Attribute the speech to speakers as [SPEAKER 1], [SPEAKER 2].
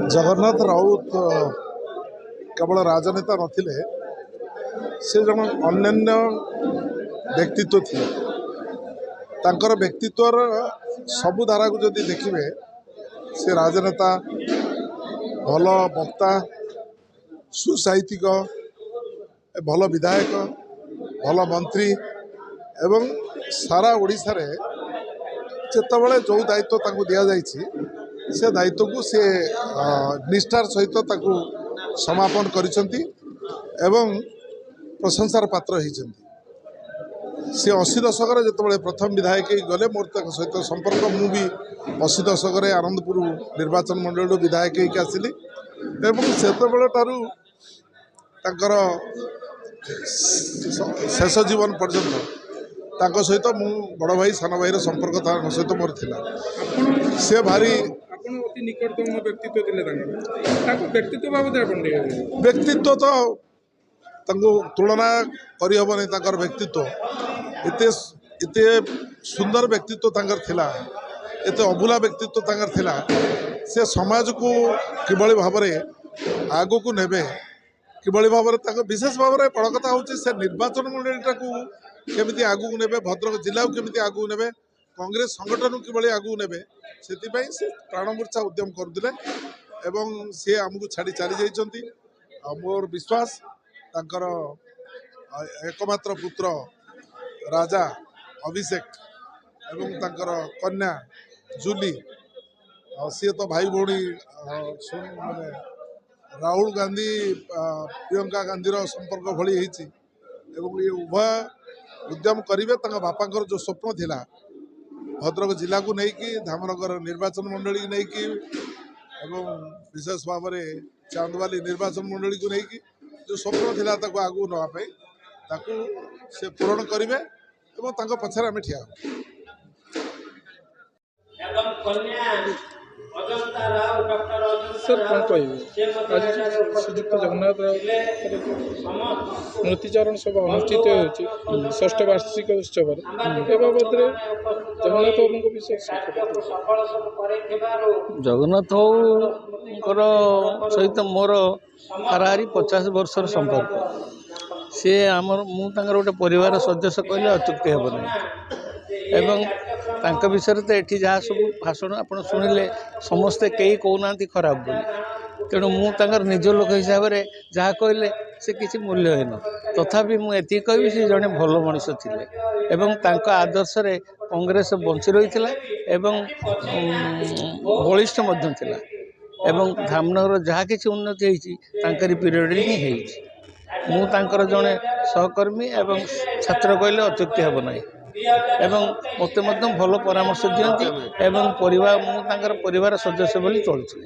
[SPEAKER 1] जगन्नाथ राउत केवल राजनेता नथिले से जन अन्य व्यक्तित्व थे तांकर व्यक्तित्वर सबु धारा को जदि देखिए से राजनेता भल वक्ता सुसाहित्यिक भल विधायक भल मंत्री एवं सारा ओडिशा रे जेतेबेले जो दायित्व तांको दिया जाइछि से दायित्व को सी निष्ठार सहित ताकू समापन करिसेंती एवं प्रशंसार पात्र होइसेंती। सी 80 दशक जिते प्रथम विधायक गले मोर सहित संपर्क मु भी 80 दशक आनंदपुर निर्वाचन मंडल विधायक आसिली एवं सेतबेले तांकर शेष जीवन पर्यंत तांको सहित मु बड़ भाई सान भाई संपर्क सहित मोर थिला। से भारी
[SPEAKER 2] अति निकटतम व्यक्तित्व थिले व्यक्तित्व बाबद
[SPEAKER 1] व्यक्तित्व तो तांको तुलना करहबनी तांकर व्यक्तित्व एते एते सुंदर व्यक्तित्व तांकर थिला एते अभुला व्यक्तित्व तांकर थिला। से समाज को किभली भाव आगो को नेबे किभली भाव विशेष भाव में बड़ कथा हूँ से निर्वाचन मंडलीटा को केमिति आगू नेबे भद्रक जिला को केमिति आगू नेबे कांग्रेस संगठन को किभली आगू नेबे से प्राणमूर्छा उद्यम करदे एवं सी आमको छाड़ी चली जाइछंती। मोर विश्वास तांकर एकमात्र पुत्र राजा अभिषेक एवं तांकर कन्या जूली सी तो भाई भौणी माने राहुल गांधी प्रियंका गांधी संपर्क भली होइछि एवं ये उभय उद्यम करेंगे बापांकर जो स्वप्न थिला भद्रक जिला को लेकिन धामनगर निर्वाचन मंडली नहीं कि विशेष भाव में चांदवाली निर्वाचन मंडली को लेकिन जो स्वप्न थिला ताको आगू नापी से पूरण करेंगे पछार आम ठिया
[SPEAKER 2] सर कौन कह आज श्रीजुक्त जगन्नाथ मृत्युचरण सभा अनुष्ठित हो षष्ठ वार्षिक उत्सव बाबद जगन्नाथ बाबू विषय
[SPEAKER 3] जगन्नाथ सहित मोर हाराहारी 50 वर्षर संपर्क सी आमर मुझे गोटे परिवार सदस्य कहले अत्युक्ति हेब नहीं एवं तांका विषय तो ये जहाँ सब भाषण आप शुणिले समस्ते कई कहना खराब बोली तेणु मुझे निज लोक हिसाब से जहाँ कहले से किसी मूल्यहीन तथापि मुझे कहि से जड़े भल मनीष थे एवं तांका आदर्श रे कांग्रेस बंची रही एवं बलिष्ठ थिला एवं धामनगर जहाँ किसी उन्नति होती पीरियड ही मुझे जड़े सहकर्मी एवं छात्र कहले अत्युक्ति हेब नहीं एवं मत भल परामर्श दियंती एवं परिवार सदस्य बोली चलुछि।